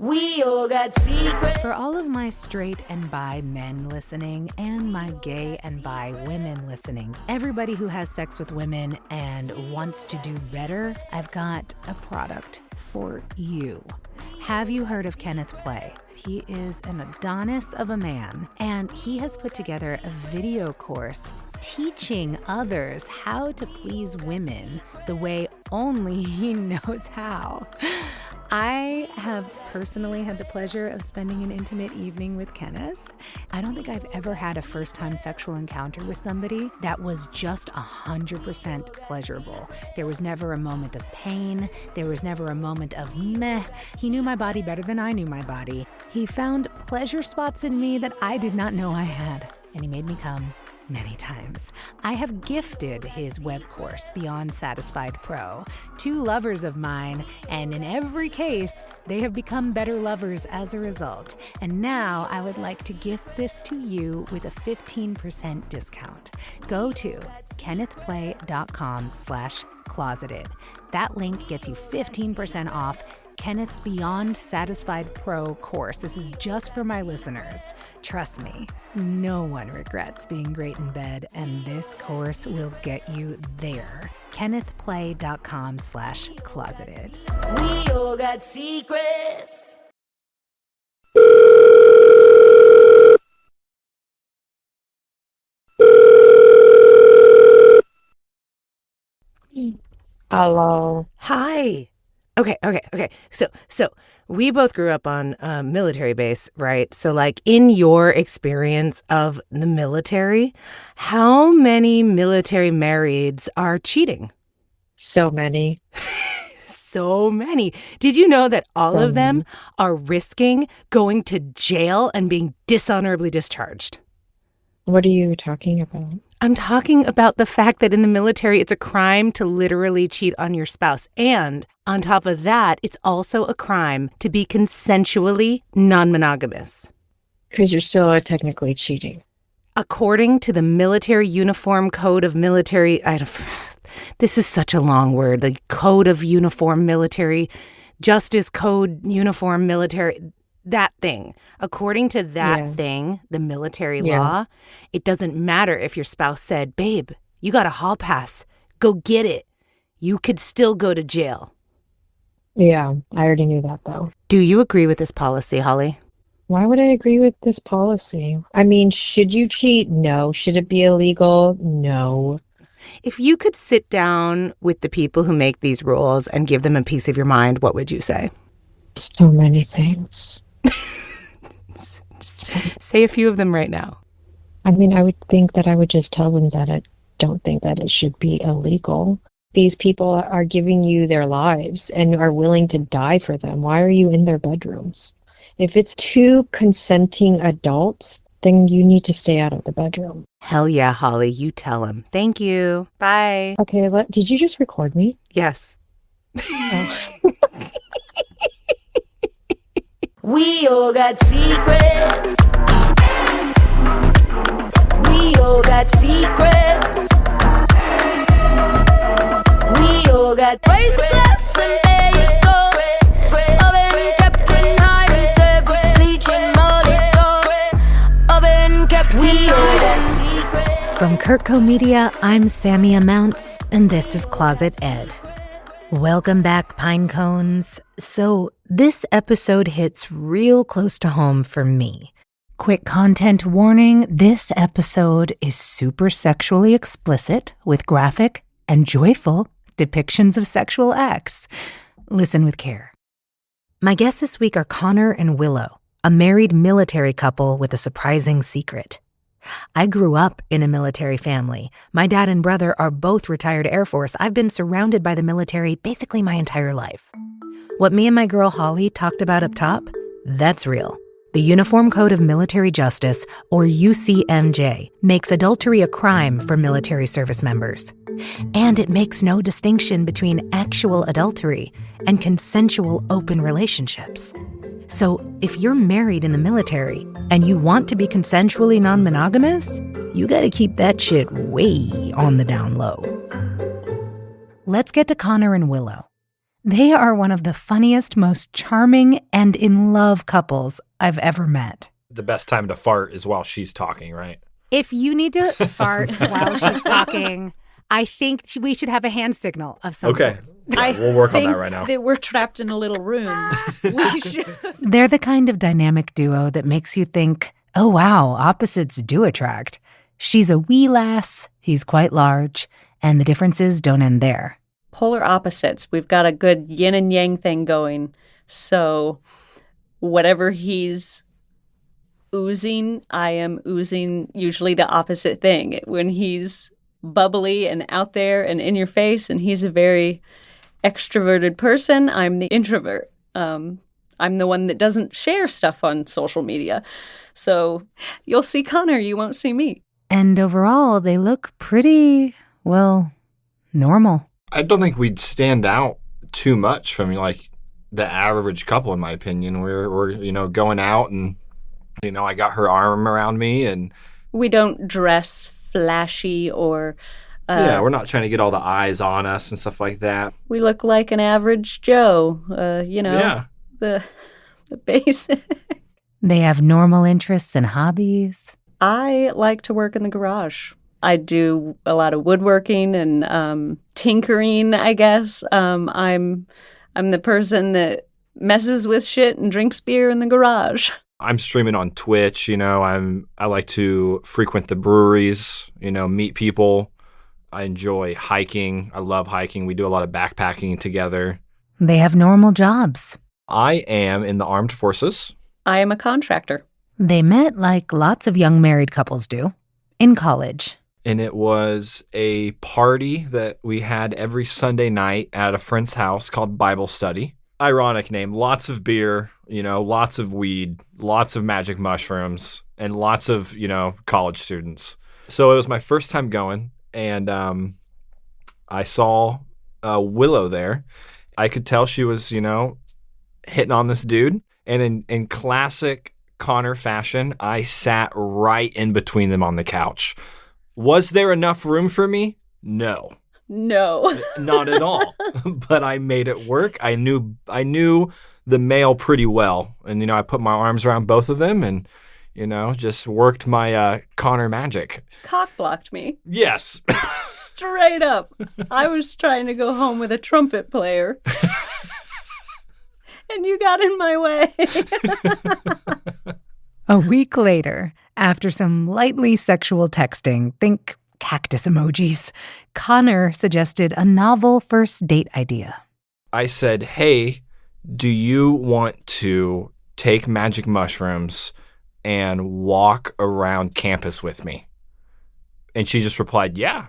We all got secrets. For all of my straight and bi men listening and my gay and bi women listening, everybody who has sex with women and wants to do better, I've got a product for you. Have you heard of Kenneth Play? He is an Adonis of a man, and he has put together a video course teaching others how to please women the way only he knows how. I have personally had the pleasure of spending an intimate evening with Kenneth. I don't think I've ever had a first-time sexual encounter with somebody that was just 100% pleasurable. There was never a moment of pain. There was never a moment of meh. He knew my body better than I knew my body. He found pleasure spots in me that I did not know I had, and he made me come many times. I have gifted his web course, Beyond Satisfied Pro, to lovers of mine, and in every case, they have become better lovers as a result. And now I would like to gift this to you with a 15% discount. Go to kennethplay.com/closeted. That link gets you 15% off Kenneth's Beyond Satisfied Pro course. This is just for my listeners. Trust me, no one regrets being great in bed, and this course will get you there. kennethplay.com/closeted. We all got secrets. Hello. Hi. Okay. So we both grew up on a military base, right? So like in your experience of the military, how many military marrieds are cheating? So many. So many. Did you know that all of them are risking going to jail and being dishonorably discharged? What are you talking about? I'm talking about the fact that in the military, it's a crime to literally cheat on your spouse. And on top of that, it's also a crime to be consensually non-monogamous. Because you're still technically cheating. According to the Military Uniform Code of Military... this is such a long word. The Code of Uniform Military, Justice Code Uniform Military... That thing. According to that thing, the military law, it doesn't matter if your spouse said, babe, you got a hall pass. Go get it. You could still go to jail. Yeah, I already knew that, though. Do you agree with this policy, Holly? Why would I agree with this policy? I mean, should you cheat? No. Should it be illegal? No. If you could sit down with the people who make these rules and give them a piece of your mind, what would you say? So many things. Say a few of them right now. I mean, I would think that I would just tell them that I don't think that it should be illegal. These people are giving you their lives and are willing to die for them. Why are you in their bedrooms? If it's two consenting adults, then you need to stay out of the bedroom. Hell yeah, Holly, you tell them. Thank you. Bye. Okay, did you just record me? Yes. Oh. We all got secrets. We all got secrets. We all got raise a glass and bear your soul. Oven kept in hiding, served bleaching monitor. Oven kept we all got secrets. From Kurtco Media, I'm Sammy Amounts, and this is Closet Ed. Welcome back, Pine Cones. So, this episode hits real close to home for me. Quick content warning, this episode is super sexually explicit with graphic and joyful depictions of sexual acts. Listen with care. My guests this week are Connor and Willow, a married military couple with a surprising secret. I grew up in a military family. My dad and brother are both retired Air Force. I've been surrounded by the military basically my entire life. What me and my girl Holly talked about up top, that's real. The Uniform Code of Military Justice, or UCMJ, makes adultery a crime for military service members. And it makes no distinction between actual adultery and consensual open relationships. So if you're married in the military and you want to be consensually non-monogamous, you gotta keep that shit way on the down low. Let's get to Connor and Willow. They are one of the funniest, most charming, and in love couples I've ever met. The best time to fart is while she's talking, right? If you need to fart while she's talking, I think we should have a hand signal of some Okay. sort. Yeah, we'll work on that right now. That we're trapped in a little room. We should. They're the kind of dynamic duo that makes you think, oh wow, opposites do attract. She's a wee lass, he's quite large, and the differences don't end there. Polar opposites. We've got a good yin and yang thing going. So whatever he's oozing, I am oozing usually the opposite thing. When he's bubbly and out there and in your face, and he's a very extroverted person, I'm the introvert. I'm the one that doesn't share stuff on social media. So you'll see Connor, you won't see me. And overall, they look pretty, well, normal. I don't think we'd stand out too much from like the average couple, in my opinion. We're going out and, I got her arm around me and We don't dress flashy or... yeah, we're not trying to get all the eyes on us and stuff like that. We look like an average Joe, Yeah. the basic. They have normal interests and hobbies. I like to work in the garage. I do a lot of woodworking and tinkering, I guess. I'm the person that messes with shit and drinks beer in the garage. I'm streaming on Twitch, I like to frequent the breweries, meet people. I enjoy hiking. I love hiking. We do a lot of backpacking together. They have normal jobs. I am in the armed forces. I am a contractor. They met like lots of young married couples do, in college. And it was a party that we had every Sunday night at a friend's house called Bible Study. Ironic name, lots of beer, lots of weed, lots of magic mushrooms, and lots of, college students. So it was my first time going, and I saw Willow there. I could tell she was, hitting on this dude. And in classic Connor fashion, I sat right in between them on the couch. Was there enough room for me? No. No. Not at all. But I made it work. I knew the male pretty well. And, I put my arms around both of them and, just worked my Connor magic. Cock blocked me. Yes. Straight up. I was trying to go home with a trumpet player. And you got in my way. A week later, after some lightly sexual texting, think cactus emojis, Connor suggested a novel first date idea. I said, hey, do you want to take magic mushrooms and walk around campus with me? And she just replied, yeah,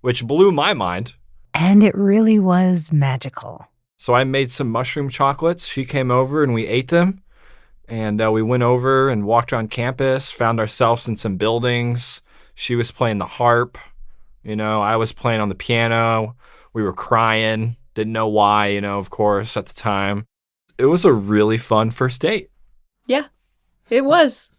which blew my mind. And it really was magical. So I made some mushroom chocolates. She came over and we ate them. And we went over and walked around campus, found ourselves in some buildings. She was playing the harp. I was playing on the piano. We were crying. Didn't know why, of course, at the time. It was a really fun first date. Yeah, it was.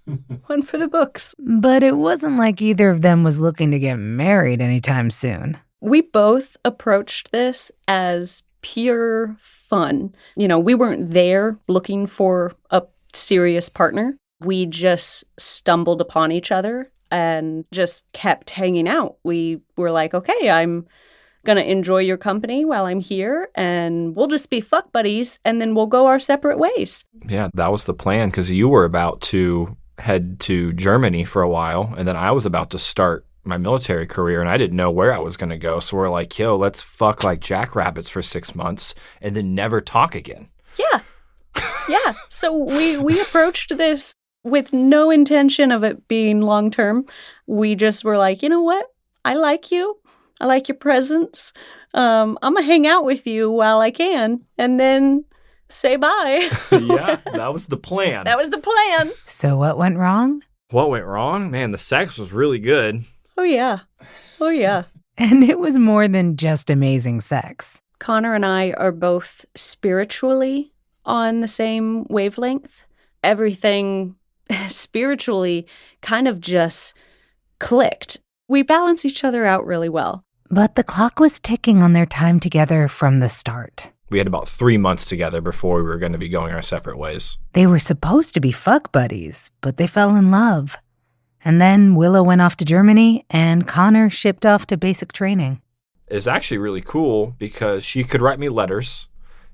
One for the books. But it wasn't like either of them was looking to get married anytime soon. We both approached this as pure fun. We weren't there looking for a serious partner. We just stumbled upon each other and just kept hanging out. We were like, okay, I'm going to enjoy your company while I'm here, and we'll just be fuck buddies, and then we'll go our separate ways. Yeah, that was the plan, because you were about to head to Germany for a while, and then I was about to start my military career, and I didn't know where I was going to go. So we're like, yo, let's fuck like jackrabbits for 6 months and then never talk again. Yeah. Yeah. So we approached this with no intention of it being long-term. We just were like, you know what? I like you. I like your presence. I'm going to hang out with you while I can and then say bye. Yeah, that was the plan. That was the plan. So what went wrong? What went wrong? Man, the sex was really good. Oh, yeah. Oh, yeah. And it was more than just amazing sex. Connor and I are both spiritually on the same wavelength. Everything spiritually kind of just clicked. We balance each other out really well. But the clock was ticking on their time together from the start. We had about 3 months together before we were going to be going our separate ways. They were supposed to be fuck buddies, but they fell in love. And then Willow went off to Germany, and Connor shipped off to basic training. It's actually really cool because she could write me letters.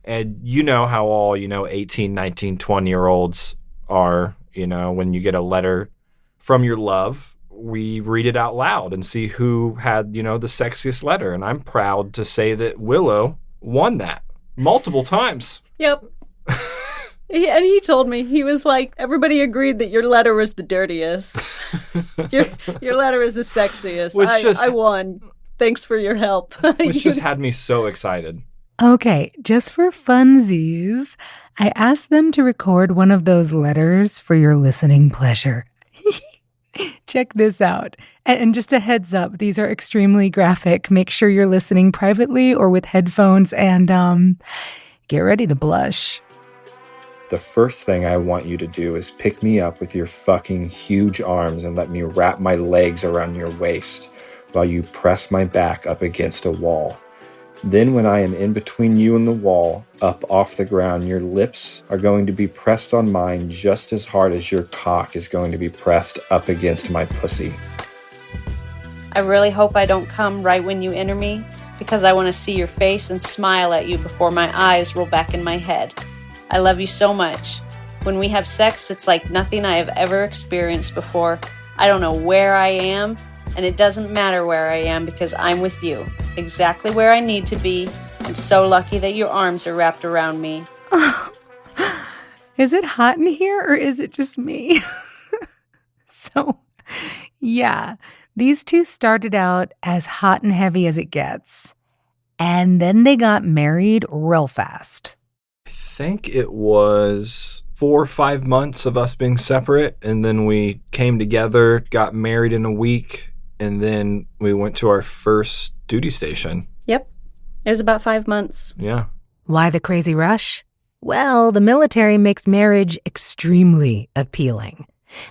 And you know how all, 18, 19, 20-year-olds are, when you get a letter from your love, we read it out loud and see who had, the sexiest letter. And I'm proud to say that Willow won that multiple times. Yep. And he told me, he was like, everybody agreed that your letter was the dirtiest. Your letter is the sexiest. I won. Thanks for your help. Which just had me so excited. Okay, just for funsies, I asked them to record one of those letters for your listening pleasure. Check this out. And just a heads up, these are extremely graphic. Make sure you're listening privately or with headphones and get ready to blush. The first thing I want you to do is pick me up with your fucking huge arms and let me wrap my legs around your waist while you press my back up against a wall. Then when I am in between you and the wall, up off the ground, your lips are going to be pressed on mine just as hard as your cock is going to be pressed up against my pussy. I really hope I don't come right when you enter me, because I want to see your face and smile at you before my eyes roll back in my head. I love you so much. When we have sex, it's like nothing I have ever experienced before. I don't know where I am, and it doesn't matter where I am because I'm with you, exactly where I need to be. I'm so lucky that your arms are wrapped around me. Oh, is it hot in here or is it just me? So, yeah, these two started out as hot and heavy as it gets. And then they got married real fast. I think it was 4 or 5 months of us being separate, and then we came together, got married in a week, and then we went to our first duty station. Yep. It was about 5 months. Yeah. Why the crazy rush? Well, the military makes marriage extremely appealing.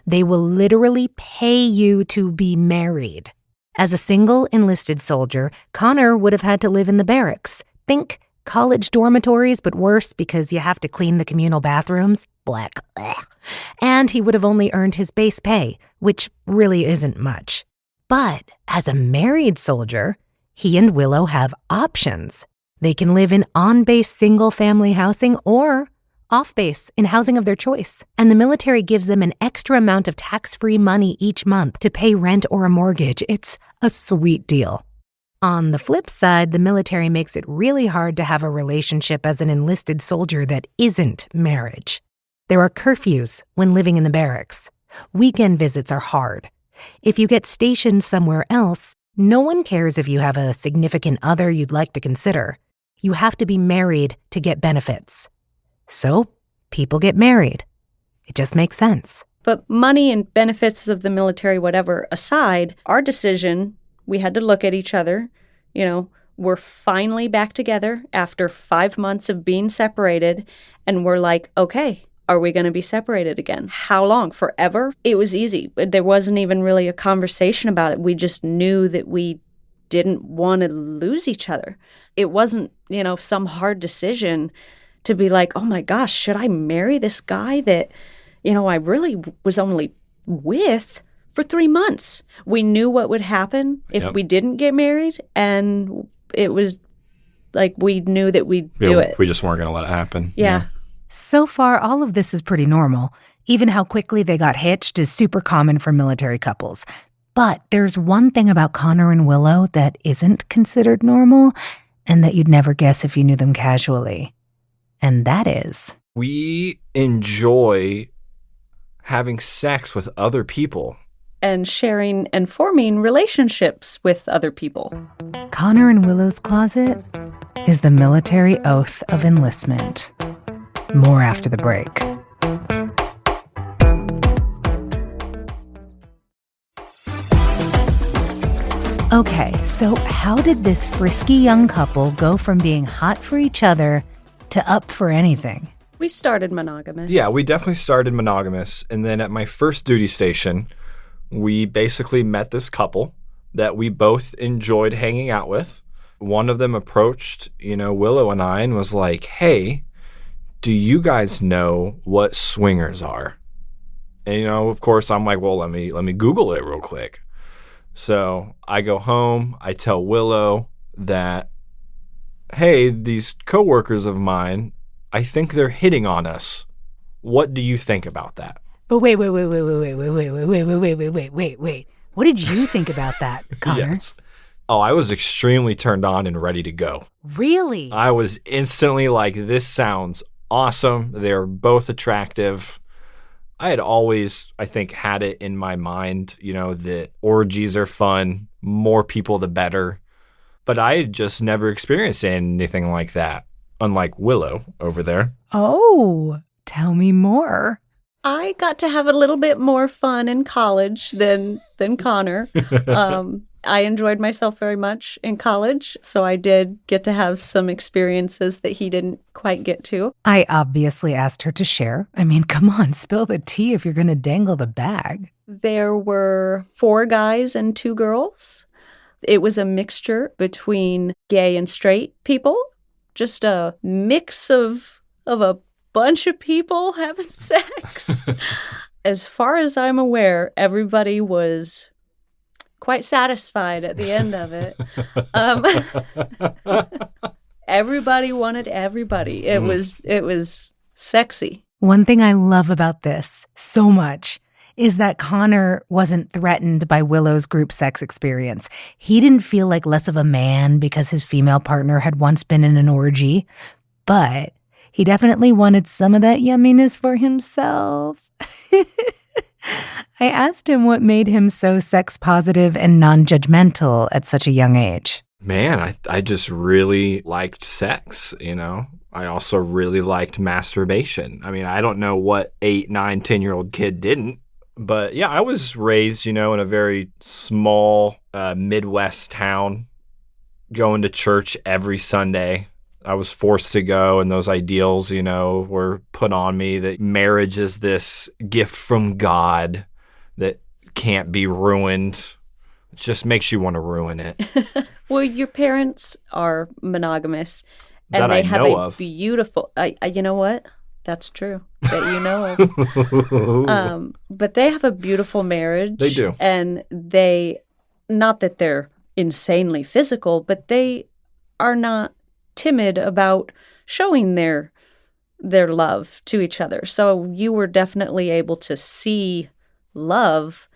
They will literally pay you to be married. As a single enlisted soldier, Connor would have had to live in the barracks. Think college dormitories, but worse because you have to clean the communal bathrooms. Black. And he would have only earned his base pay, which really isn't much. But as a married soldier, he and Willow have options. They can live in on-base single-family housing or off-base in housing of their choice. And the military gives them an extra amount of tax-free money each month to pay rent or a mortgage. It's a sweet deal. On the flip side, the military makes it really hard to have a relationship as an enlisted soldier that isn't marriage. There are curfews when living in the barracks. Weekend visits are hard. If you get stationed somewhere else, no one cares if you have a significant other you'd like to consider. You have to be married to get benefits. So, people get married. It just makes sense. But money and benefits of the military, whatever, aside, our decision, we had to look at each other. We're finally back together after 5 months of being separated, and we're like, okay, are we going to be separated again? How long? Forever? It was easy. There wasn't even really a conversation about it. We just knew that we didn't want to lose each other. It wasn't, some hard decision to be like, oh my gosh, should I marry this guy that, I really was only with for 3 months? We knew what would happen if we didn't get married, and it was like we knew that we'd do it. We just weren't going to let it happen. Yeah. So far, all of this is pretty normal. Even how quickly they got hitched is super common for military couples. But there's one thing about Connor and Willow that isn't considered normal and that you'd never guess if you knew them casually. And that is, we enjoy having sex with other people. And sharing and forming relationships with other people. Connor and Willow's closet is the military oath of enlistment. More after the break. Okay, so how did this frisky young couple go from being hot for each other to up for anything? We started monogamous. Yeah, we definitely started monogamous. And then at my first duty station, we basically met this couple that we both enjoyed hanging out with. one of them approached, Willow and I and was like, hey, do you guys know what swingers are? And, of course, I'm like, well, let me Google it real quick. So I go home, I tell Willow that, hey, these coworkers of mine, I think they're hitting on us. What do you think about that? But wait. What did you think about that, Connor? Yes. Oh, I was extremely turned on and ready to go. Really? I was instantly like, this sounds awesome. They're both attractive. I had always, I think, had it in my mind, that orgies are fun, more people the better. But I had just never experienced anything like that, unlike Willow over there. Oh, tell me more. I got to have a little bit more fun in college than Connor. I enjoyed myself very much in college, so I did get to have some experiences that he didn't quite get to. I obviously asked her to share. I mean, come on, spill the tea if you're going to dangle the bag. There were 4 guys and 2 girls. It was a mixture between gay and straight people, just a mix of a bunch of people having sex. As far as I'm aware, everybody was quite satisfied at the end of it. Everybody wanted everybody. It was sexy. One thing I love about this so much is that Connor wasn't threatened by Willow's group sex experience. He didn't feel like less of a man because his female partner had once been in an orgy, but he definitely wanted some of that yumminess for himself. I asked him what made him so sex positive and non-judgmental at such a young age. Man, I just really liked sex, I also really liked masturbation. I mean, I don't know what 8, 9, 10-year-old kid didn't. But yeah, I was raised, in a very small Midwest town, going to church every Sunday. I was forced to go, and those ideals, were put on me that marriage is this gift from God that can't be ruined. It just makes you want to ruin it. Well, your parents are monogamous, and that they I have know a of. beautiful. You know what? That's true that you know of. But they have a beautiful marriage. They do, and they, not that they're insanely physical, but they are not timid about showing their love to each other. So you were definitely able to see love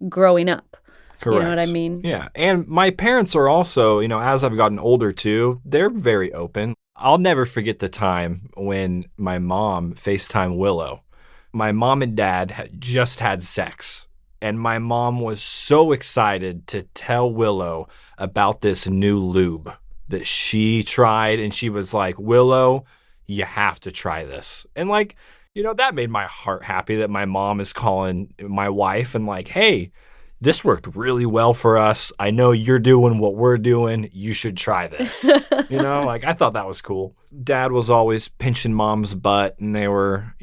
growing up. Correct. You know what I mean? Yeah. And my parents are also, as I've gotten older too, they're very open. I'll never forget the time when my mom FaceTimed Willow. My mom and dad had just had sex, and my mom was so excited to tell Willow about this new lube that she tried, and she was like, Willow, you have to try this. And that made my heart happy that my mom is calling my wife and like, hey, this worked really well for us. I know you're doing what we're doing. You should try this. I thought that was cool. Dad was always pinching mom's butt, and they were,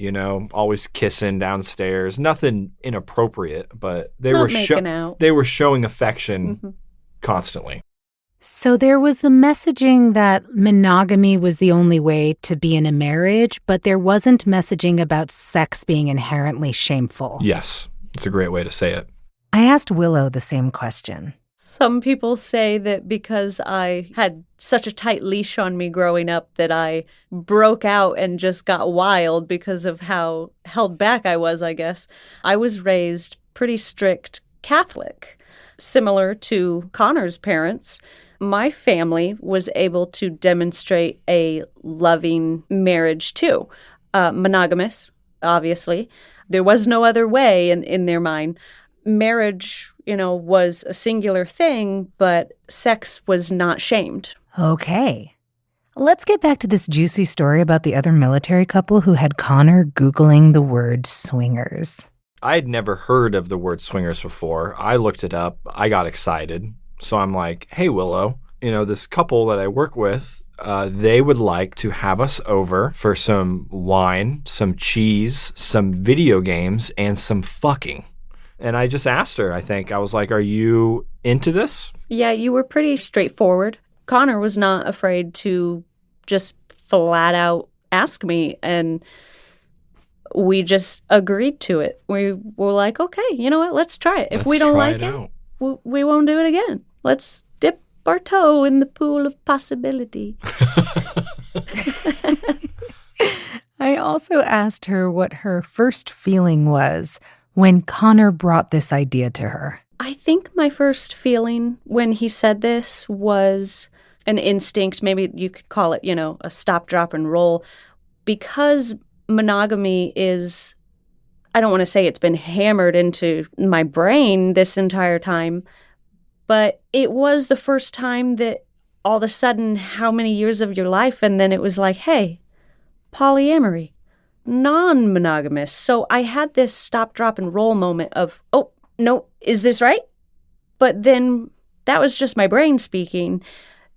always kissing downstairs. Nothing inappropriate, but they Not were making out. They were showing affection constantly. So there was the messaging that monogamy was the only way to be in a marriage, but there wasn't messaging about sex being inherently shameful. Yes, it's a great way to say it. I asked Willow the same question. Some people say that because I had such a tight leash on me growing up that I broke out and just got wild because of how held back I was, I guess. I was raised pretty strict Catholic, similar to Connor's parents. My family was able to demonstrate a loving marriage too. Monogamous, obviously. There was no other way in their mind. Marriage, was a singular thing, but sex was not shamed. Okay. Let's get back to this juicy story about the other military couple who had Connor Googling the word swingers. I had never heard of the word swingers before. I looked it up. I got excited. So I'm like, hey, Willow, this couple that I work with, they would like to have us over for some wine, some cheese, some video games, and some fucking. And I just asked her, I was like, are you into this? Yeah, you were pretty straightforward. Connor was not afraid to just flat out ask me, and we just agreed to it. We were like, okay, you know what? Let's try it. If we don't like it, we won't do it again. Let's dip our toe in the pool of possibility. I also asked her what her first feeling was when Connor brought this idea to her. I think my first feeling when he said this was an instinct. Maybe you could call it, a stop, drop, and roll. Because monogamy is, I don't want to say it's been hammered into my brain this entire time, but it was the first time that all of a sudden, how many years of your life, and then it was like, hey, polyamory, non-monogamous. So I had this stop, drop, and roll moment of, oh, no, is this right? But then that was just my brain speaking.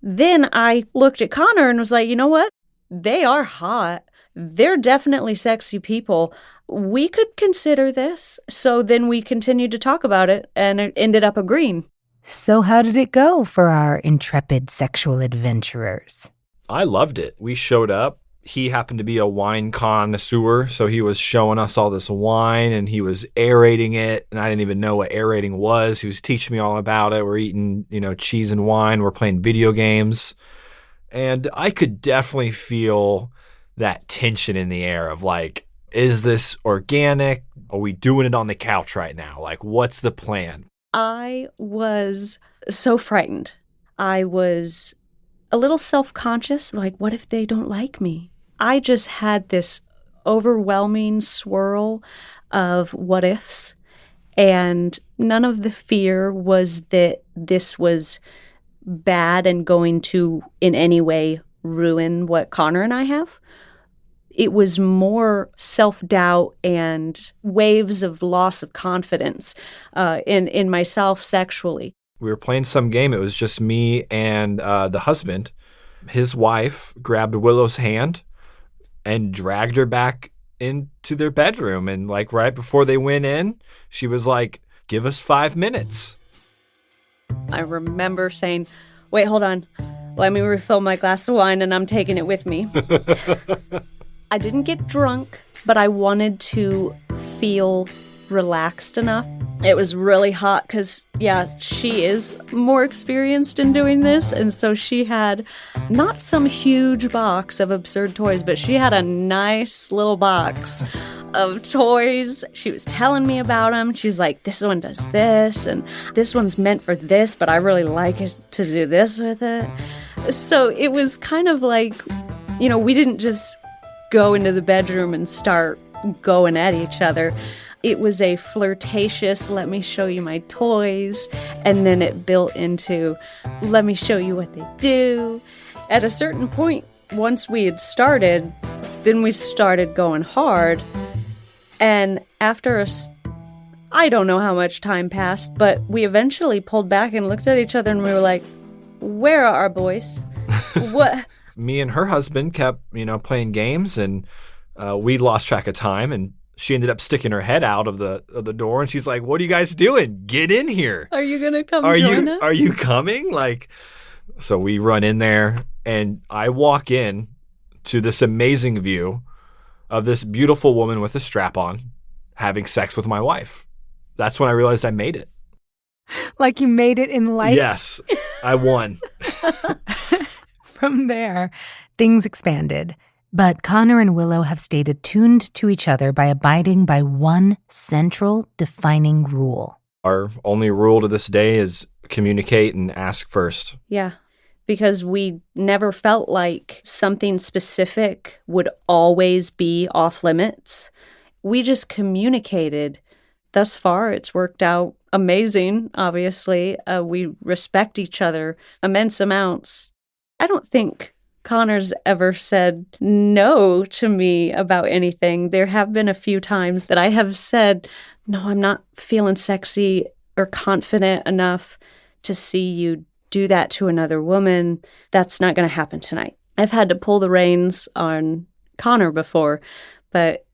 Then I looked at Connor and was like, you know what? They are hot. They're definitely sexy people. We could consider this. So then we continued to talk about it and it ended up agreeing. So how did it go for our intrepid sexual adventurers? I loved it. We showed up. He happened to be a wine connoisseur, so he was showing us all this wine and he was aerating it, and I didn't even know what aerating was. He was teaching me all about it. We're eating, cheese and wine. We're playing video games. And I could definitely feel that tension in the air of like, is this organic? Are we doing it on the couch right now? Like, what's the plan? I was so frightened. I was a little self-conscious, like, what if they don't like me? I just had this overwhelming swirl of what ifs, and none of the fear was that this was bad and going to in any way ruin what Connor and I have. It was more self-doubt and waves of loss of confidence in myself sexually. We were playing some game. It was just me and the husband. His wife grabbed Willow's hand and dragged her back into their bedroom. And like right before they went in, she was like, give us 5 minutes. I remember saying, wait, hold on. Let me refill my glass of wine and I'm taking it with me. I didn't get drunk, but I wanted to feel relaxed enough. It was really hot because, she is more experienced in doing this. And so she had not some huge box of absurd toys, but she had a nice little box of toys. She was telling me about them. She's like, this one does this, and this one's meant for this, but I really like it to do this with it. So it was kind of like, we didn't just go into the bedroom and start going at each other. It was a flirtatious, let me show you my toys, and then it built into, let me show you what they do. At a certain point, once we had started, then we started going hard. And after I don't know how much time passed, but we eventually pulled back and looked at each other and we were like, where are our boys? What? Me and her husband kept, playing games, and we lost track of time, and she ended up sticking her head out of the door, and she's like, what are you guys doing? Get in here. Are you going to come join us? Are you coming? So we run in there, and I walk in to this amazing view of this beautiful woman with a strap on having sex with my wife. That's when I realized I made it. Like you made it in life? Yes, I won. From there, things expanded. But Connor and Willow have stayed attuned to each other by abiding by one central defining rule. Our only rule to this day is communicate and ask first. Yeah, because we never felt like something specific would always be off limits. We just communicated. Thus far, it's worked out amazing, obviously. We respect each other immense amounts. I don't think Connor's ever said no to me about anything. There have been a few times that I have said, no, I'm not feeling sexy or confident enough to see you do that to another woman. That's not going to happen tonight. I've had to pull the reins on Connor before, but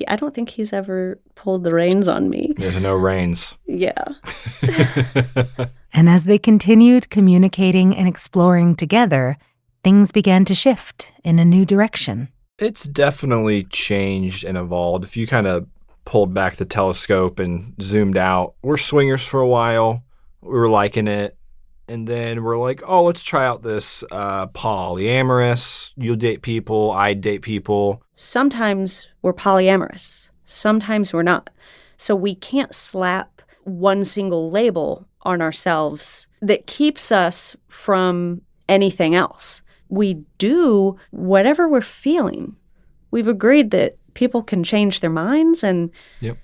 I don't think he's ever pulled the reins on me. There's no reins. Yeah. And as they continued communicating and exploring together, things began to shift in a new direction. It's definitely changed and evolved. If you kind of pulled back the telescope and zoomed out, we're swingers for a while. We were liking it. And then we're like, oh, let's try out this polyamorous. You'll date people, I date people. Sometimes we're polyamorous. Sometimes we're not. So we can't slap one single label on ourselves that keeps us from anything else. We do whatever we're feeling. We've agreed that people can change their minds and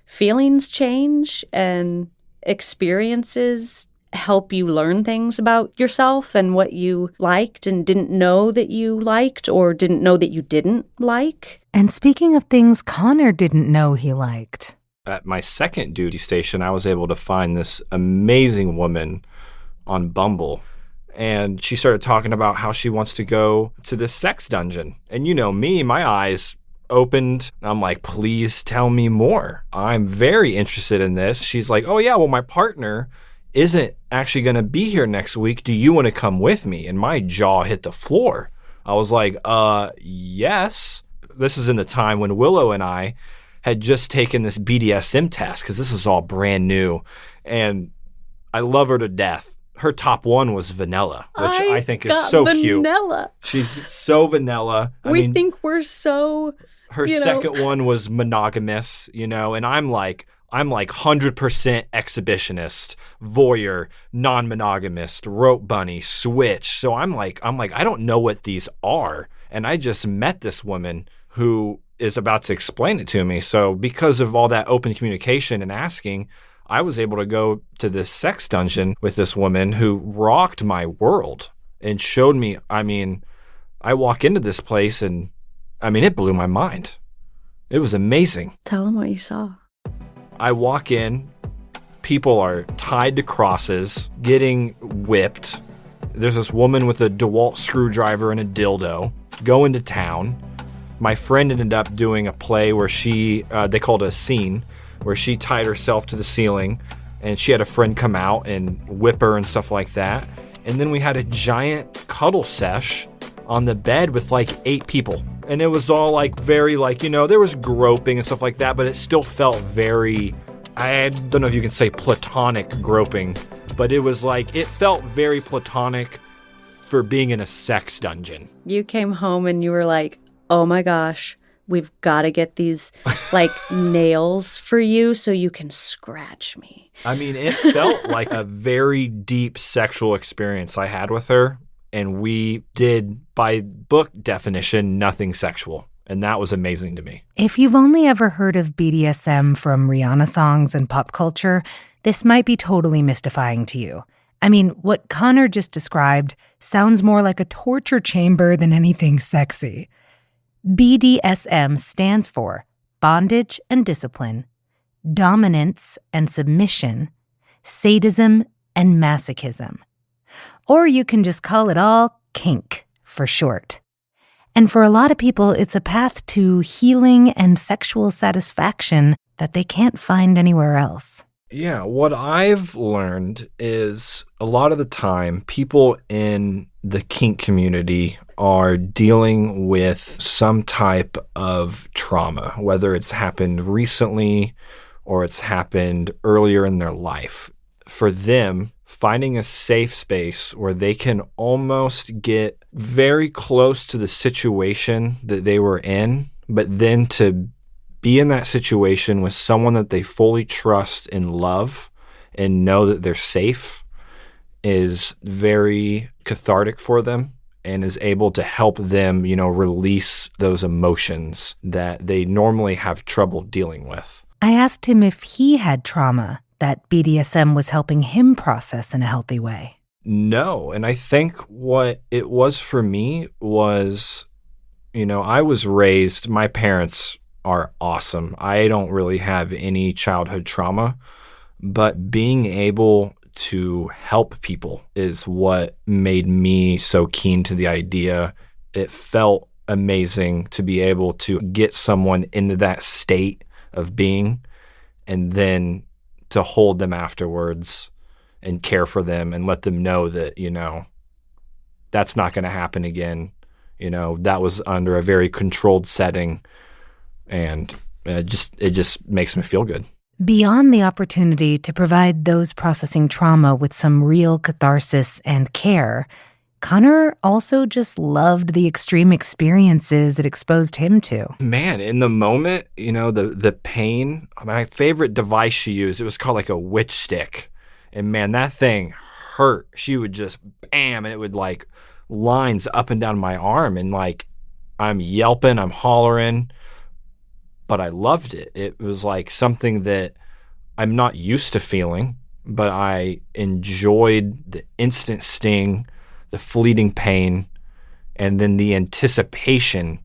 feelings change and experiences help you learn things about yourself and what you liked and didn't know that you liked or didn't know that you didn't like. And speaking of things Connor didn't know he liked. At my second duty station, I was able to find this amazing woman on Bumble. And she started talking about how she wants to go to this sex dungeon. And you know me, my eyes opened. I'm like, please tell me more. I'm very interested in this. She's like, oh yeah, well, my partner isn't actually going to be here next week. Do you want to come with me? And my jaw hit the floor. I was like, yes. This was in the time when Willow and I had just taken this BDSM test because this was all brand new. And I love her to death. Her top one was vanilla, which I think is so vanilla. cute. She's so vanilla. We think we're so... Her second one was monogamous, and I'm like 100% exhibitionist, voyeur, non-monogamous, rope bunny, switch. So I'm like, I don't know what these are. And I just met this woman who is about to explain it to me. So because of all that open communication and asking, I was able to go to this sex dungeon with this woman who rocked my world and showed me, I walk into this place and, it blew my mind. It was amazing. Tell them what you saw. I walk in, people are tied to crosses, getting whipped. There's this woman with a DeWalt screwdriver and a dildo going to town. My friend ended up doing a play where they called it a scene, where she tied herself to the ceiling and she had a friend come out and whip her and stuff like that. And then we had a giant cuddle sesh on the bed with like 8 people. And it was all like very there was groping and stuff like that, but it still felt very, I don't know if you can say platonic groping, but it was like, it felt very platonic for being in a sex dungeon. You came home and you were like, oh my gosh, we've got to get these like nails for you so you can scratch me. It felt like a very deep sexual experience I had with her. And we did, by book definition, nothing sexual. And that was amazing to me. If you've only ever heard of BDSM from Rihanna songs and pop culture, this might be totally mystifying to you. What Connor just described sounds more like a torture chamber than anything sexy. BDSM stands for bondage and discipline, dominance and submission, sadism and masochism. Or you can just call it all kink for short. And for a lot of people, it's a path to healing and sexual satisfaction that they can't find anywhere else. Yeah, what I've learned is a lot of the time people in the kink community are dealing with some type of trauma, whether it's happened recently or it's happened earlier in their life. For them, finding a safe space where they can almost get very close to the situation that they were in, but then to be in that situation with someone that they fully trust and love and know that they're safe is very cathartic for them and is able to help them, release those emotions that they normally have trouble dealing with. I asked him if he had trauma that BDSM was helping him process in a healthy way. No, and I think what it was for me was, I was raised, my parents are awesome. I don't really have any childhood trauma, but being able to help people is what made me so keen to the idea. It felt amazing to be able to get someone into that state of being and then to hold them afterwards and care for them and let them know that, that's not going to happen again. That was under a very controlled setting, and it just makes me feel good. Beyond the opportunity to provide those processing trauma with some real catharsis and care, Connor also just loved the extreme experiences it exposed him to. Man, in the moment, the pain, my favorite device she used, it was called like a witch stick. And man, that thing hurt. She would just bam, and it would like lines up and down my arm, and like I'm yelping, I'm hollering, but I loved it. It was like something that I'm not used to feeling, but I enjoyed the instant sting, the fleeting pain, and then the anticipation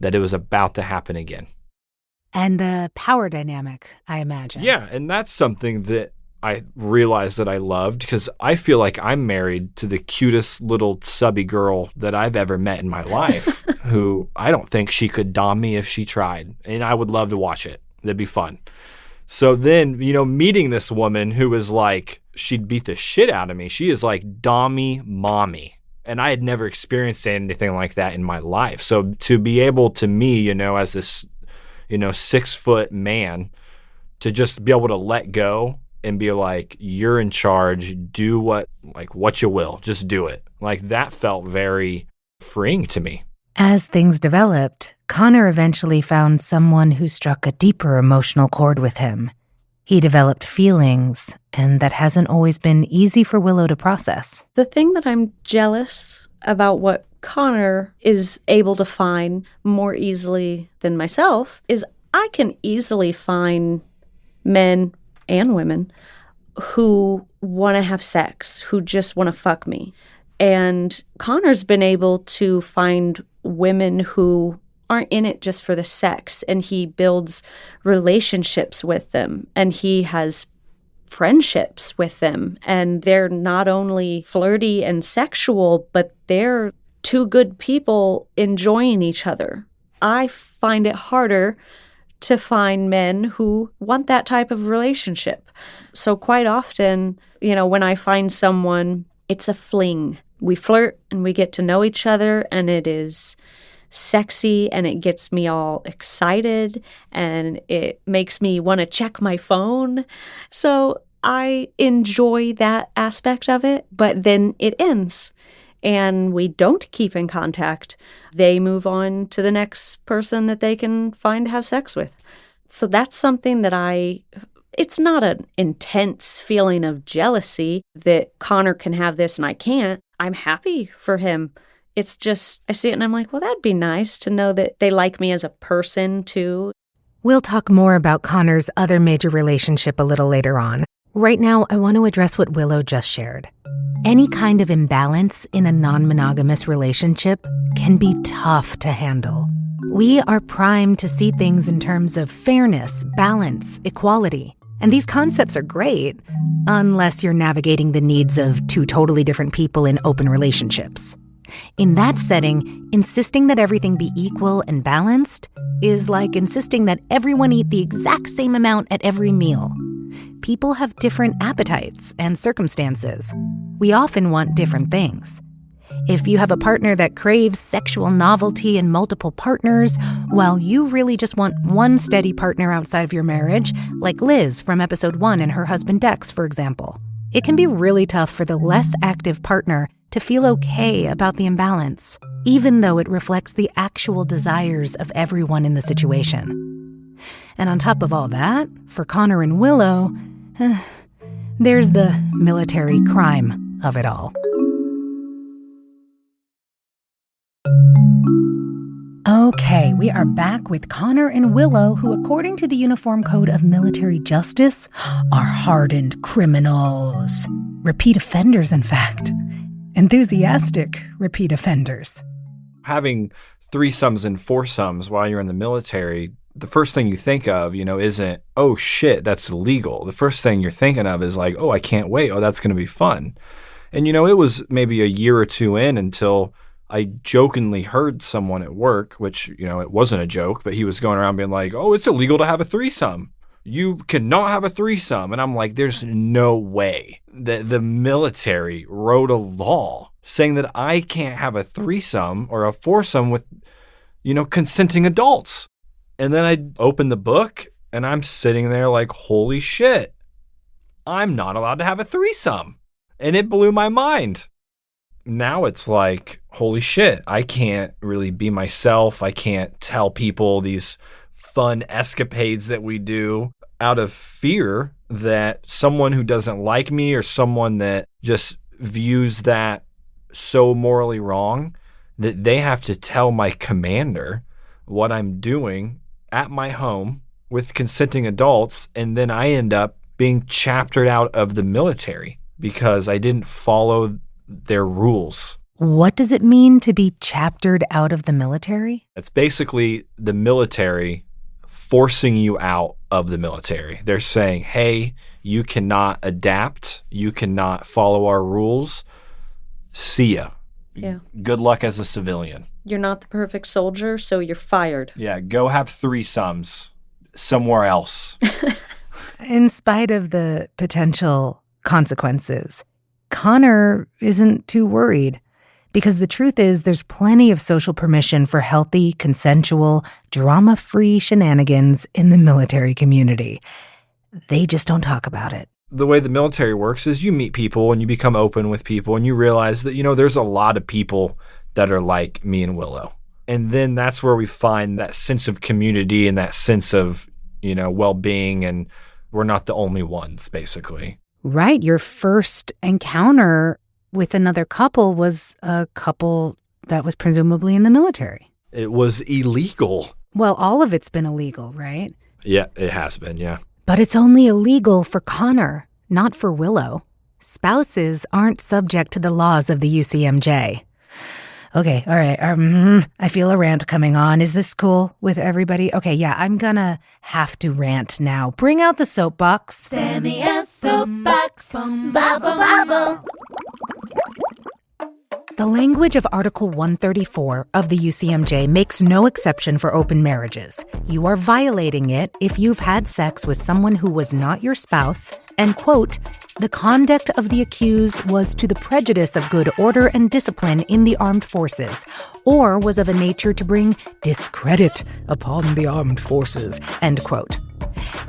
that it was about to happen again. And the power dynamic, I imagine. Yeah, and that's something that I realized that I loved, because I feel like I'm married to the cutest little subby girl that I've ever met in my life, who I don't think she could dom me if she tried. And I would love to watch it. That'd be fun. So then, meeting this woman who was like, she'd beat the shit out of me. She is like dommy mommy. And I had never experienced anything like that in my life. So to be able to me, as this, 6-foot man, to just be able to let go and be like, you're in charge, do what you will, just do it. Like, that felt very freeing to me. As things developed, Connor eventually found someone who struck a deeper emotional chord with him. He developed feelings, and that hasn't always been easy for Willow to process. The thing that I'm jealous about what Connor is able to find more easily than myself is I can easily find men and women who want to have sex, who just want to fuck me. And Connor's been able to find women who aren't in it just for the sex, and he builds relationships with them, and he has friendships with them, and they're not only flirty and sexual, but they're two good people enjoying each other. I find it harder to find men who want that type of relationship. So quite often, when I find someone, it's a fling. We flirt and we get to know each other, and it is sexy, and it gets me all excited, and it makes me want to check my phone. So I enjoy that aspect of it, but then it ends and we don't keep in contact. They move on to the next person that they can find to have sex with. So that's something that it's not an intense feeling of jealousy that Connor can have this and I can't. I'm happy for him. It's just, I see it and I'm like, well, that'd be nice to know that they like me as a person too. We'll talk more about Connor's other major relationship a little later on. Right now, I want to address what Willow just shared. Any kind of imbalance in a non-monogamous relationship can be tough to handle. We are primed to see things in terms of fairness, balance, equality. And these concepts are great, unless you're navigating the needs of two totally different people in open relationships. In that setting, insisting that everything be equal and balanced is like insisting that everyone eat the exact same amount at every meal. People have different appetites and circumstances. We often want different things. If you have a partner that craves sexual novelty and multiple partners, while you really just want one steady partner outside of your marriage, like Liz from episode 1 and her husband Dex, for example, it can be really tough for the less active partner to feel okay about the imbalance, even though it reflects the actual desires of everyone in the situation. And on top of all that, for Connor and Willow, there's the military crime of it all. Okay, we are back with Connor and Willow, who, according to the Uniform Code of Military Justice, are hardened criminals. Repeat offenders, in fact. Enthusiastic repeat offenders. Having threesomes and foursomes while you're in the military, the first thing you think of, isn't, oh shit, that's illegal. The first thing you're thinking of is like, oh, I can't wait. Oh, that's going to be fun. And, it was maybe a year or two in until I jokingly heard someone at work, which, it wasn't a joke, but he was going around being like, oh, it's illegal to have a threesome. You cannot have a threesome. And I'm like, there's no way that the military wrote a law saying that I can't have a threesome or a foursome with, consenting adults. And then I opened the book and I'm sitting there like, holy shit, I'm not allowed to have a threesome. And it blew my mind. Now it's like, holy shit, I can't really be myself. I can't tell people these fun escapades that we do out of fear that someone who doesn't like me or someone that just views that so morally wrong that they have to tell my commander what I'm doing at my home with consenting adults, and then I end up being chaptered out of the military because I didn't follow their rules. What does it mean to be chaptered out of the military? It's basically the military forcing you out of the military. They're saying, hey, you cannot adapt. You cannot follow our rules. See ya. Yeah. Good luck as a civilian. You're not the perfect soldier, so you're fired. Yeah, go have threesomes somewhere else. In spite of the potential consequences, Connor isn't too worried. Because the truth is, there's plenty of social permission for healthy, consensual, drama-free shenanigans in the military community. They just don't talk about it. The way the military works is you meet people and you become open with people and you realize that, there's a lot of people that are like me and Willow. And then that's where we find that sense of community and that sense of, well-being, and we're not the only ones, basically. Right. Your first encounter with another couple was a couple that was presumably in the military. It was illegal. Well, all of it's been illegal, right? Yeah, it has been, yeah. But it's only illegal for Connor, not for Willow. Spouses aren't subject to the laws of the UCMJ. Okay, all right. I feel a rant coming on. Is this cool with everybody? Okay, yeah, I'm gonna have to rant now. Bring out the soapbox. Sammy a soapbox. Bubble, bubble. The language of Article 134 of the UCMJ makes no exception for open marriages. You are violating it if you've had sex with someone who was not your spouse and, quote, the conduct of the accused was to the prejudice of good order and discipline in the armed forces, or was of a nature to bring discredit upon the armed forces, end quote.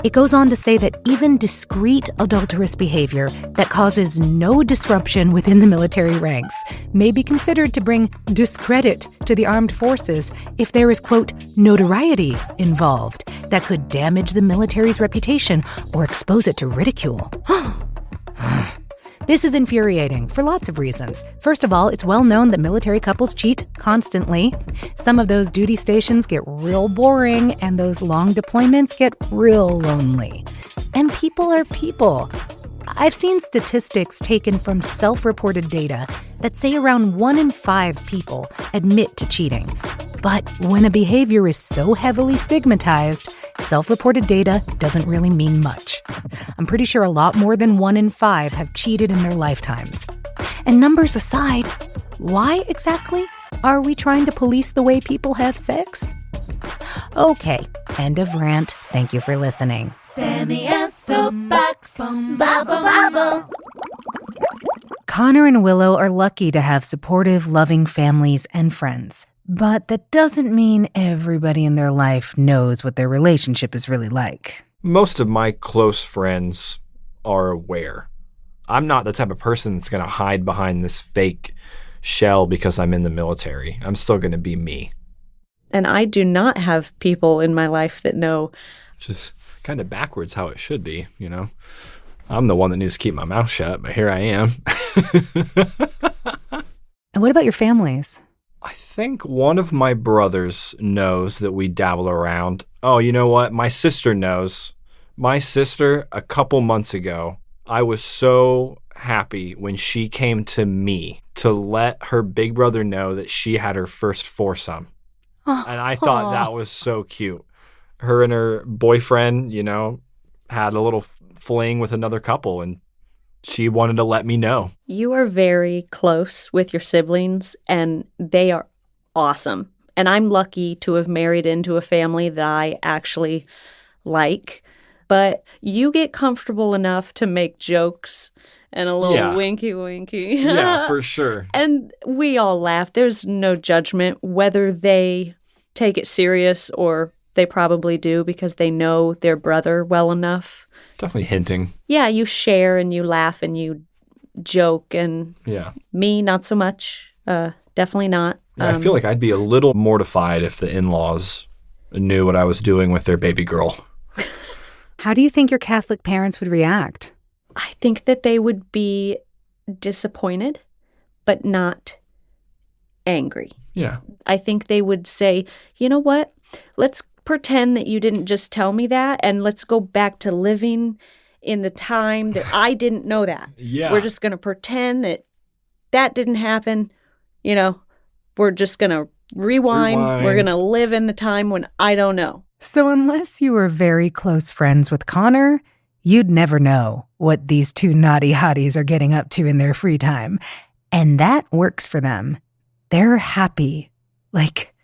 It goes on to say that even discreet adulterous behavior that causes no disruption within the military ranks may be considered to bring discredit to the armed forces if there is, quote, notoriety involved that could damage the military's reputation or expose it to ridicule. This is infuriating for lots of reasons. First of all, it's well known that military couples cheat constantly. Some of those duty stations get real boring, and those long deployments get real lonely. And people are people. I've seen statistics taken from self-reported data that say around 1 in 5 people admit to cheating. But when a behavior is so heavily stigmatized, self-reported data doesn't really mean much. I'm pretty sure a lot more than 1 in 5 have cheated in their lifetimes. And numbers aside, why exactly are we trying to police the way people have sex? Okay, end of rant. Thank you for listening. Sammy a soapbox. Bubble, bubble. Connor and Willow are lucky to have supportive, loving families and friends. But that doesn't mean everybody in their life knows what their relationship is really like. Most of my close friends are aware. I'm not the type of person that's going to hide behind this fake shell because I'm in the military. I'm still going to be me. And I do not have people in my life that know. Which is kind of backwards how it should be, I'm the one that needs to keep my mouth shut, but here I am. And what about your families? I think one of my brothers knows that we dabble around. Oh, you know what? My sister knows. My sister, a couple months ago, I was so happy when she came to me to let her big brother know that she had her first foursome. And I thought that was so cute. Her and her boyfriend, had a little fling with another couple, and she wanted to let me know. You are very close with your siblings, and they are awesome. And I'm lucky to have married into a family that I actually like. But you get comfortable enough to make jokes and a little winky winky. Yeah, for sure. And we all laugh. There's no judgment whether they take it serious or they probably do because they know their brother well enough. Definitely hinting. Yeah, you share and you laugh and you joke, and me, not so much. Definitely not. Yeah, I feel like I'd be a little mortified if the in-laws knew what I was doing with their baby girl. How do you think your Catholic parents would react? I think that they would be disappointed, but not angry. Yeah. I think they would say, you know what? Let's pretend that you didn't just tell me that, and let's go back to living in the time that I didn't know that. Yeah. We're just going to pretend that didn't happen. You know, we're just going to rewind. We're going to live in the time when I don't know. So unless you were very close friends with Connor, you'd never know what these two naughty hotties are getting up to in their free time. And that works for them. They're happy. Like,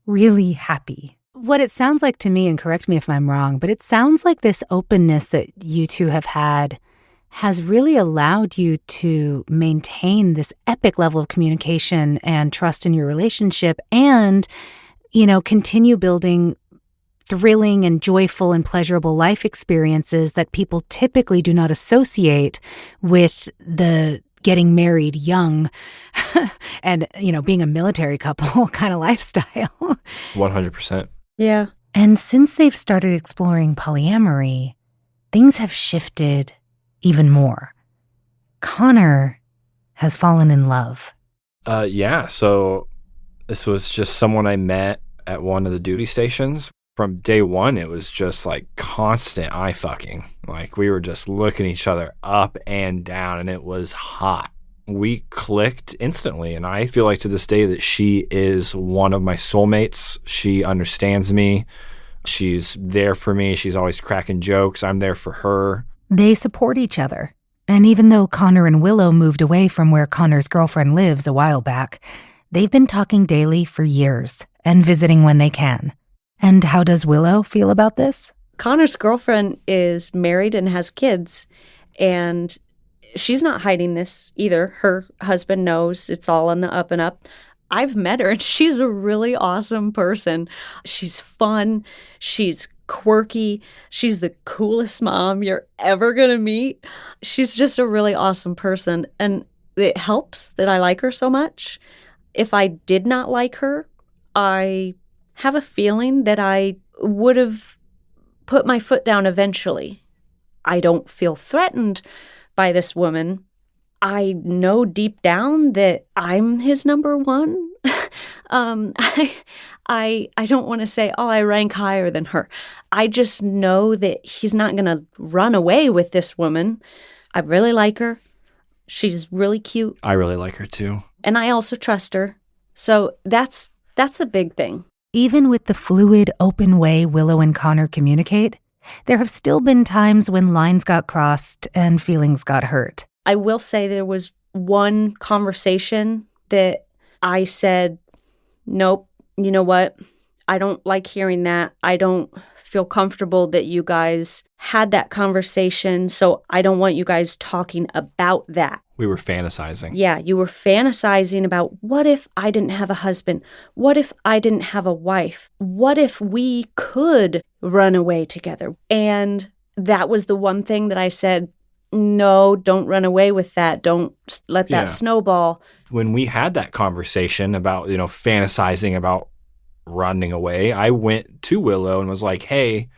really happy. What it sounds like to me, and correct me if I'm wrong, but it sounds like this openness that you two have had has really allowed you to maintain this epic level of communication and trust in your relationship and, continue building thrilling and joyful and pleasurable life experiences that people typically do not associate with the getting married young and, being a military couple kind of lifestyle. 100%. Yeah. And since they've started exploring polyamory, things have shifted even more. Connor has fallen in love. Yeah. So this was just someone I met at one of the duty stations. From day one, it was just like constant eye fucking. Like we were just looking each other up and down, and it was hot. We clicked instantly, and I feel like to this day that she is one of my soulmates. She understands me. She's there for me. She's always cracking jokes. I'm there for her. They support each other. And even though Connor and Willow moved away from where Connor's girlfriend lives a while back, they've been talking daily for years and visiting when they can. And how does Willow feel about this? Connor's girlfriend is married and has kids, and she's not hiding this either. Her husband knows. It's all on the up and up. I've met her, and she's a really awesome person. She's fun. She's quirky. She's the coolest mom you're ever going to meet. She's just a really awesome person, and it helps that I like her so much. If I did not like her, I have a feeling that I would have put my foot down eventually. I don't feel threatened by this woman. I know deep down that I'm his number one. I don't want to say, I rank higher than her. I just know that he's not going to run away with this woman. I really like her. She's really cute. I really like her too. And I also trust her. So that's the big thing. Even with the fluid, open way Willow and Connor communicate, there have still been times when lines got crossed and feelings got hurt. I will say there was one conversation that I said, nope, you know what? I don't like hearing that. I don't feel comfortable that you guys had that conversation, so I don't want you guys talking about that. We were fantasizing. Yeah, you were fantasizing about what if I didn't have a husband? What if I didn't have a wife? What if we could run away together? And that was the one thing that I said, no, don't run away with that. Don't let that snowball. When we had that conversation about, fantasizing about running away, I went to Willow and was like, hey,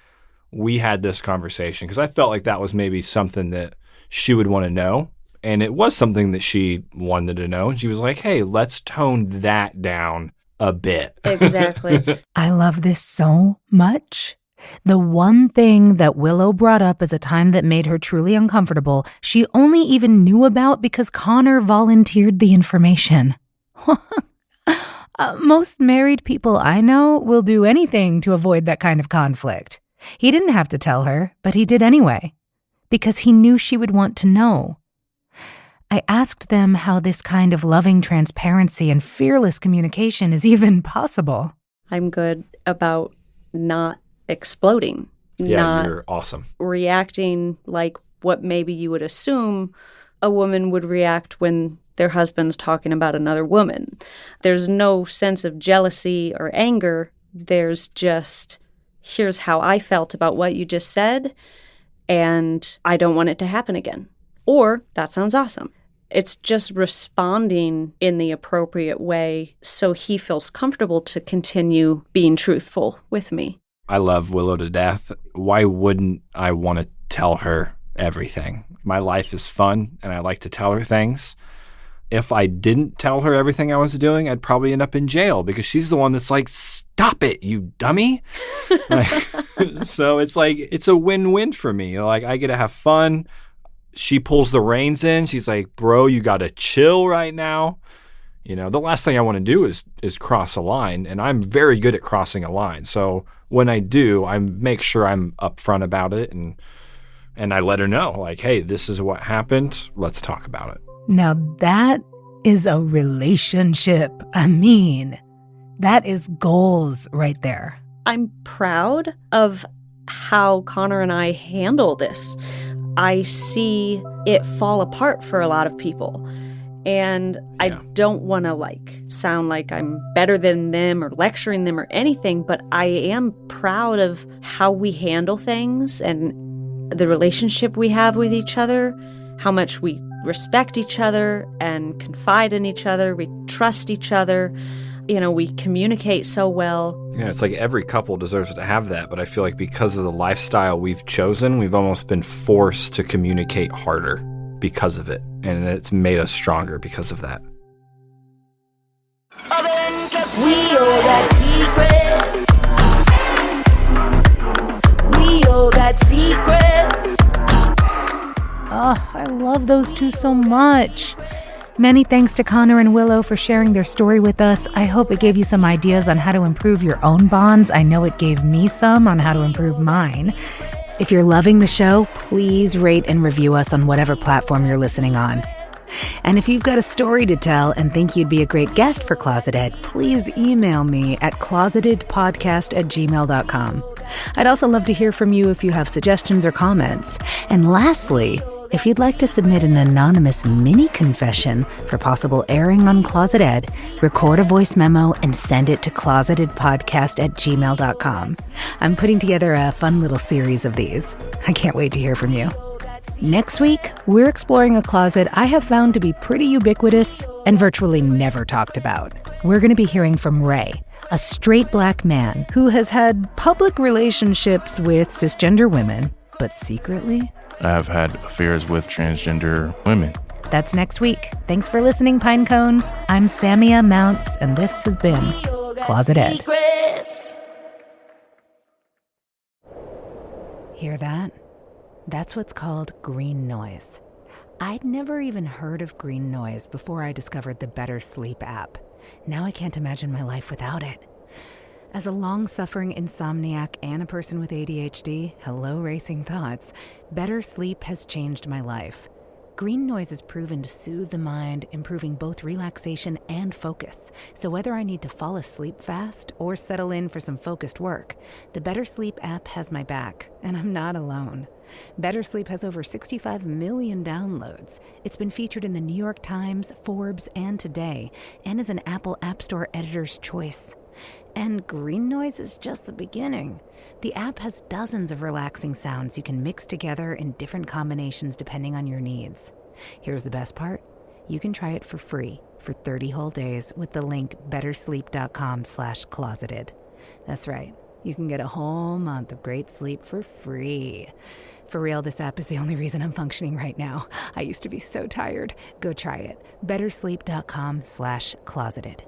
we had this conversation, because I felt like that was maybe something that she would want to know. And it was something that she wanted to know. And she was like, hey, let's tone that down a bit. Exactly. I love this so much. The one thing that Willow brought up as a time that made her truly uncomfortable, she only even knew about because Connor volunteered the information. Most married people I know will do anything to avoid that kind of conflict. He didn't have to tell her, but he did anyway, because he knew she would want to know. I asked them how this kind of loving transparency and fearless communication is even possible. I'm good about not exploding, Yeah, not you're awesome. reacting like what maybe you would assume a woman would react when their husband's talking about another woman. There's no sense of jealousy or anger. There's just, here's how I felt about what you just said, and I don't want it to happen again. Or, that sounds awesome. It's just responding in the appropriate way so he feels comfortable to continue being truthful with me. I love Willow to death. Why wouldn't I want to tell her everything? My life is fun, and I like to tell her things. If I didn't tell her everything I was doing, I'd probably end up in jail because she's the one that's like, stop it, you dummy. So it's like, it's a win-win for me. Like, I get to have fun. She pulls the reins in. She's like, bro, you got to chill right now. You know, the last thing I want to do is cross a line, and I'm very good at crossing a line. So when I do, I make sure I'm upfront about it, and I let her know, like, hey, this is what happened. Let's talk about it. Now that is a relationship. I mean, that is goals right there. I'm proud of how Connor and I handle this. I see it fall apart for a lot of people. And I don't want to sound like I'm better than them or lecturing them or anything, but I am proud of how we handle things and the relationship we have with each other, how much we respect each other and confide in each other. We trust each other. You know, we communicate so well. Yeah, it's like every couple deserves to have that, but I feel like because of the lifestyle we've chosen, we've almost been forced to communicate harder because of it, and it's made us stronger because of that. We all got secrets. We all got secrets. Oh, I love those two so much. Many thanks to Connor and Willow for sharing their story with us. I hope it gave you some ideas on how to improve your own bonds. I know it gave me some on how to improve mine. If you're loving the show, please rate and review us on whatever platform you're listening on. And if you've got a story to tell and think you'd be a great guest for Closet Ed, please email me at closetedpodcast@gmail.com. I'd also love to hear from you if you have suggestions or comments. And lastly, if you'd like to submit an anonymous mini confession for possible airing on Closet Ed, record a voice memo and send it to closetedpodcast@gmail.com. I'm putting together a fun little series of these. I can't wait to hear from you. Next week, we're exploring a closet I have found to be pretty ubiquitous and virtually never talked about. We're going to be hearing from Ray, a straight black man who has had public relationships with cisgender women, but secretly I've had affairs with transgender women. That's next week. Thanks for listening, Pine Cones. I'm Samia Mounts, and this has been Closet Ed. Hear that? That's what's called green noise. I'd never even heard of green noise before I discovered the BetterSleep app. Now I can't imagine my life without it. As a long-suffering insomniac and a person with ADHD, hello racing thoughts, BetterSleep has changed my life. Green noise is proven to soothe the mind, improving both relaxation and focus. So whether I need to fall asleep fast or settle in for some focused work, the BetterSleep app has my back, and I'm not alone. BetterSleep has over 65 million downloads. It's been featured in the New York Times, Forbes, and Today, and is an Apple App Store editor's choice. And green noise is just the beginning. The app has dozens of relaxing sounds you can mix together in different combinations depending on your needs. Here's the best part. You can try it for free for 30 whole days with the link bettersleep.com/closeted. That's right. You can get a whole month of great sleep for free. For real, this app is the only reason I'm functioning right now. I used to be so tired. Go try it. bettersleep.com/closeted.